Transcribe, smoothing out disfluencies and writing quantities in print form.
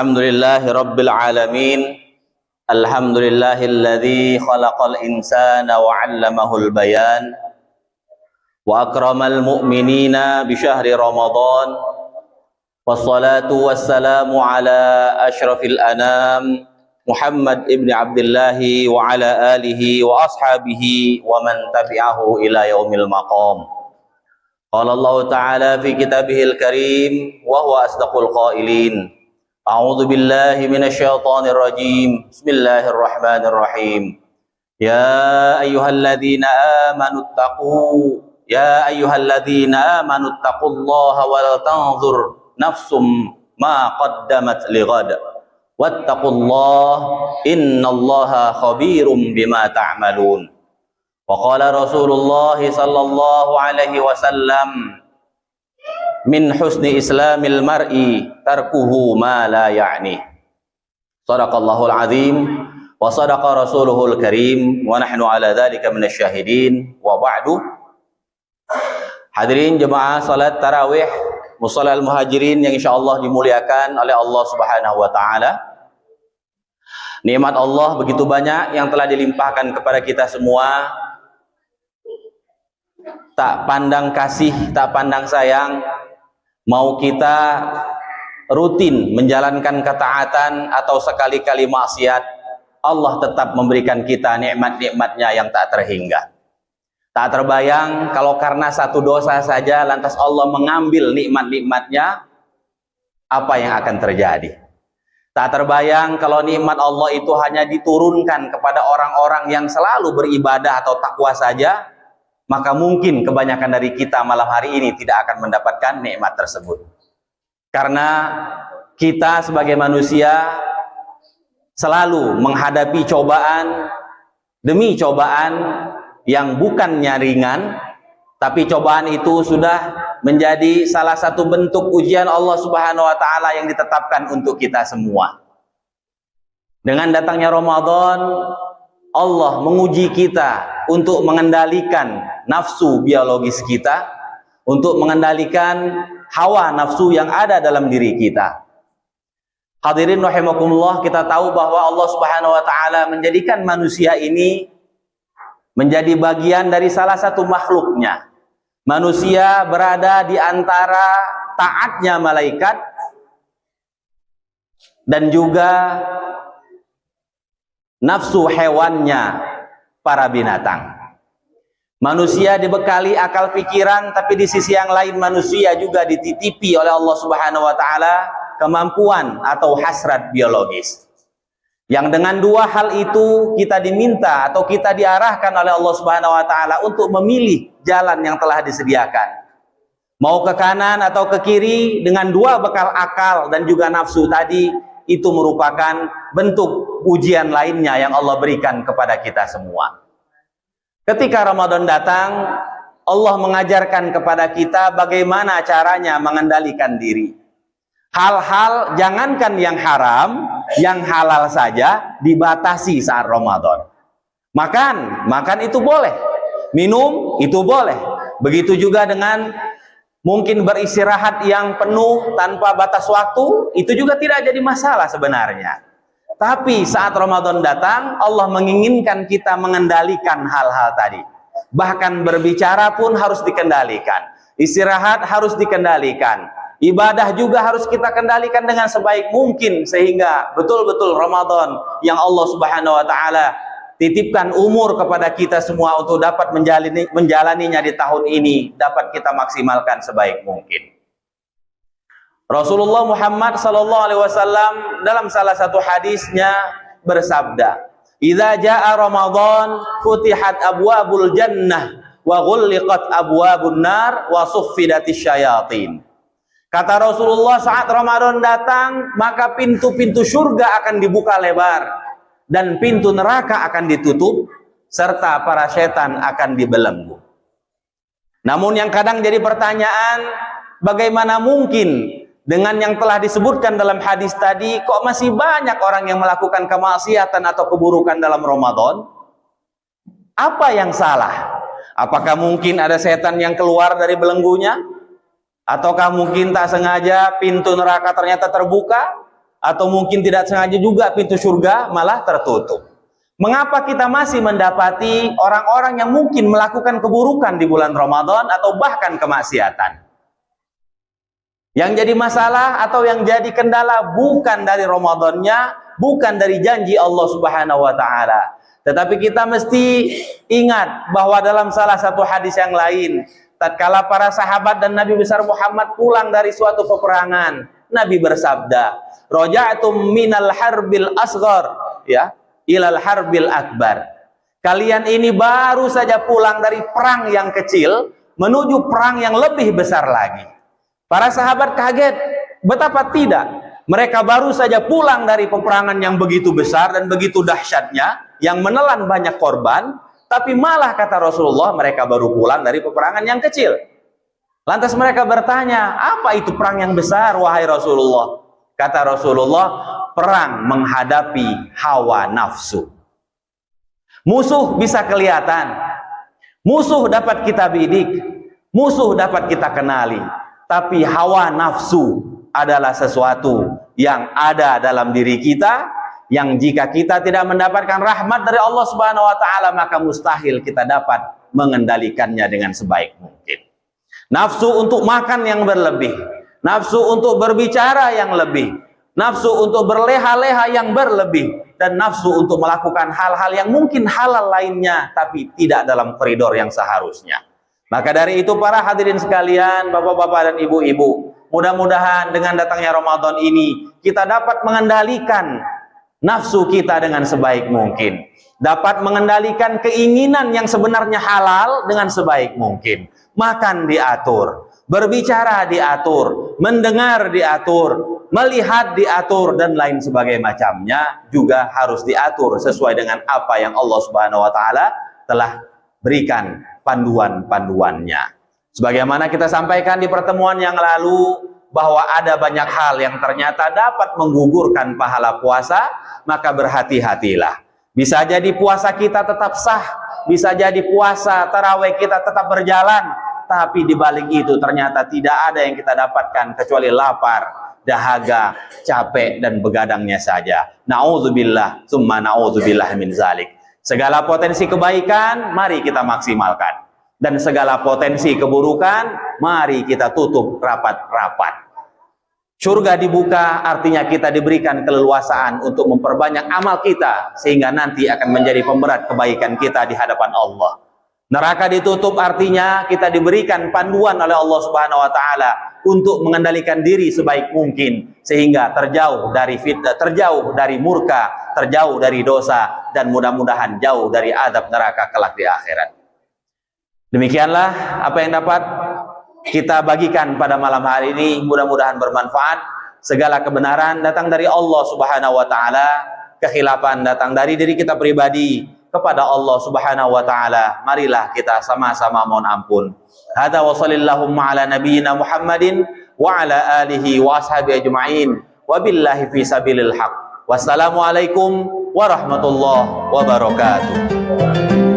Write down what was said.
Alhamdulillahi Rabbil Alamin. Alhamdulillahilladzi khalaqal insana wa 'allamahul bayan wa akramal mu'minina bi syahri Ramadan. Wassalatu wassalamu ala asyrafil anam Muhammad ibn Abdullah wa ala alihi wa ashabihi wa man tabi'ahu ila yaumil maqam. Qala Allah Ta'ala fi kitabihil karim wa huwa asdaqul qailin. A'udzu billahi minasy syaithanir rajim. Bismillahirrahmanirrahim. Ya ayyuhalladzina amanu taqullaha wal tanzur nafsum ma qaddamat lighad. Wattaqullaha innallaha khabirum bima ta'malun. Wa qala Rasulullah sallallahu alaihi wasallam, min husni islamil mar'i tarkuhu ma la ya'ni. Shadaqallahul azim wa shadaqa rasuluhul karim wa nahnu ala dzalika minasy syahidin wa ba'du. Hadirin jemaah salat tarawih Musallal Muhajirin yang insyaallah dimuliakan oleh Allah Subhanahu wa taala. Nikmat Allah begitu banyak yang telah dilimpahkan kepada kita semua. Tak pandang kasih, tak pandang sayang, mau kita rutin menjalankan ketaatan atau sekali-kali maksiat, Allah tetap memberikan kita nikmat-nikmatnya yang tak terhingga. Tak terbayang kalau karena satu dosa saja lantas Allah mengambil nikmat-nikmatnya, apa yang akan terjadi. Tak terbayang kalau nikmat Allah itu hanya diturunkan kepada orang-orang yang selalu beribadah atau takwa saja, maka mungkin kebanyakan dari kita malam hari ini tidak akan mendapatkan nikmat tersebut. Karena kita sebagai manusia selalu menghadapi cobaan demi cobaan yang bukannya ringan, tapi cobaan itu sudah menjadi salah satu bentuk ujian Allah Subhanahu wa taala yang ditetapkan untuk kita semua. Dengan datangnya Ramadan, Allah menguji kita untuk mengendalikan nafsu biologis kita, untuk mengendalikan hawa nafsu yang ada dalam diri kita. Hadirin rahimakumullah, kita tahu bahwa Allah Subhanahu wa taala menjadikan manusia ini menjadi bagian dari salah satu makhluknya. Manusia berada di antara taatnya malaikat dan juga nafsu hewannya para binatang. Manusia dibekali akal pikiran, tapi di sisi yang lain manusia juga dititipi oleh Allah Subhanahu wa taala kemampuan atau hasrat biologis. Yang dengan dua hal itu kita diminta atau kita diarahkan oleh Allah Subhanahu wa taala untuk memilih jalan yang telah disediakan. Mau ke kanan atau ke kiri, dengan dua bekal akal dan juga nafsu tadi, itu merupakan bentuk ujian lainnya yang Allah berikan kepada kita semua. Ketika Ramadan datang, Allah mengajarkan kepada kita bagaimana caranya mengendalikan diri. Hal-hal jangankan yang haram, yang halal saja dibatasi saat Ramadan. Makan itu boleh. Minum itu boleh. Begitu juga dengan mungkin beristirahat yang penuh tanpa batas waktu, itu juga tidak jadi masalah sebenarnya. Tapi saat Ramadan datang, Allah menginginkan kita mengendalikan hal-hal tadi. Bahkan berbicara pun harus dikendalikan. Istirahat harus dikendalikan. Ibadah juga harus kita kendalikan dengan sebaik mungkin, sehingga betul-betul Ramadan yang Allah Subhanahu wa taala titipkan umur kepada kita semua untuk dapat menjalaninya di tahun ini dapat kita maksimalkan sebaik mungkin. Rasulullah Muhammad sallallahu alaihi wasallam dalam salah satu hadisnya bersabda, "Idza jaa Ramadan futihat abwabul jannah wa ghulliqat abwabun nar wa suffidatisy syayatin." Kata Rasulullah, saat Ramadan datang, maka pintu-pintu surga akan dibuka lebar dan pintu neraka akan ditutup serta para setan akan dibelenggu. Namun yang kadang jadi pertanyaan, bagaimana mungkin dengan yang telah disebutkan dalam hadis tadi, kok masih banyak orang yang melakukan kemaksiatan atau keburukan dalam Ramadan? Apa yang salah? Apakah mungkin ada setan yang keluar dari belenggunya? Ataukah mungkin tak sengaja pintu neraka ternyata terbuka? atau mungkin tidak sengaja juga pintu surga malah tertutup. Mengapa kita masih mendapati orang-orang yang mungkin melakukan keburukan di bulan Ramadan atau bahkan kemaksiatan? Yang jadi masalah atau yang jadi kendala bukan dari Ramadannya, bukan dari janji Allah Subhanahu wa taala. Tetapi kita mesti ingat bahwa dalam salah satu hadis yang lain, tatkala para sahabat dan Nabi besar Muhammad pulang dari suatu peperangan, Nabi bersabda, "Raja'tum minal harbil asghar ya, ilal harbil akbar." Kalian ini baru saja pulang dari perang yang kecil menuju perang yang lebih besar lagi. Para sahabat kaget, betapa tidak. Mereka baru saja pulang dari peperangan yang begitu besar dan begitu dahsyatnya, yang menelan banyak korban, tapi malah kata Rasulullah, mereka baru pulang dari peperangan yang kecil. Lantas mereka bertanya, apa itu perang yang besar, wahai Rasulullah? Kata Rasulullah, perang menghadapi hawa nafsu. Musuh bisa kelihatan, musuh dapat kita bidik, musuh dapat kita kenali. Tapi hawa nafsu adalah sesuatu yang ada dalam diri kita, yang jika kita tidak mendapatkan rahmat dari Allah Subhanahu wa taala, maka mustahil kita dapat mengendalikannya dengan sebaik mungkin. Nafsu untuk makan yang berlebih, nafsu untuk berbicara yang lebih, nafsu untuk berleha-leha yang berlebih, dan nafsu untuk melakukan hal-hal yang mungkin halal lainnya tapi tidak dalam koridor yang seharusnya. Maka dari itu para hadirin sekalian, bapak-bapak dan ibu-ibu, mudah-mudahan dengan datangnya Ramadan ini kita dapat mengendalikan nafsu kita dengan sebaik mungkin, dapat mengendalikan keinginan yang sebenarnya halal dengan sebaik mungkin. Makan diatur, berbicara diatur, mendengar diatur, melihat diatur, dan lain sebagainya macamnya juga harus diatur sesuai dengan apa yang Allah Subhanahu wa taala telah berikan panduan-panduannya. Sebagaimana kita sampaikan di pertemuan yang lalu, bahwa ada banyak hal yang ternyata dapat menggugurkan pahala puasa, maka berhati-hatilah. Bisa jadi puasa kita tetap sah, bisa jadi puasa tarawih kita tetap berjalan, tapi di balik itu ternyata tidak ada yang kita dapatkan kecuali lapar, dahaga, capek, dan begadangnya saja. Na'udzubillah, summa na'udzubillah min zalik. Segala potensi kebaikan, mari kita maksimalkan. Dan segala potensi keburukan, mari kita tutup rapat-rapat. Surga dibuka, artinya kita diberikan keleluasaan untuk memperbanyak amal kita, sehingga nanti akan menjadi pemberat kebaikan kita di hadapan Allah. Neraka ditutup, artinya kita diberikan panduan oleh Allah Subhanahu wa taala untuk mengendalikan diri sebaik mungkin, sehingga terjauh dari fitnah, terjauh dari murka, terjauh dari dosa, dan mudah-mudahan jauh dari azab neraka kelak di akhirat. Demikianlah apa yang dapat kita bagikan pada malam hari ini, mudah-mudahan bermanfaat. Segala kebenaran datang dari Allah Subhanahu wa taala, kekhilafan datang dari diri kita pribadi kepada Allah Subhanahu wa taala. Marilah kita sama-sama mohon ampun. Hadza wa sallallahu ala nabiyyina Muhammadin wa ala alihi wa ashabihi ajma'in. Wabillahi fi sabilil haq. Wassalamualaikum warahmatullahi wabarakatuh.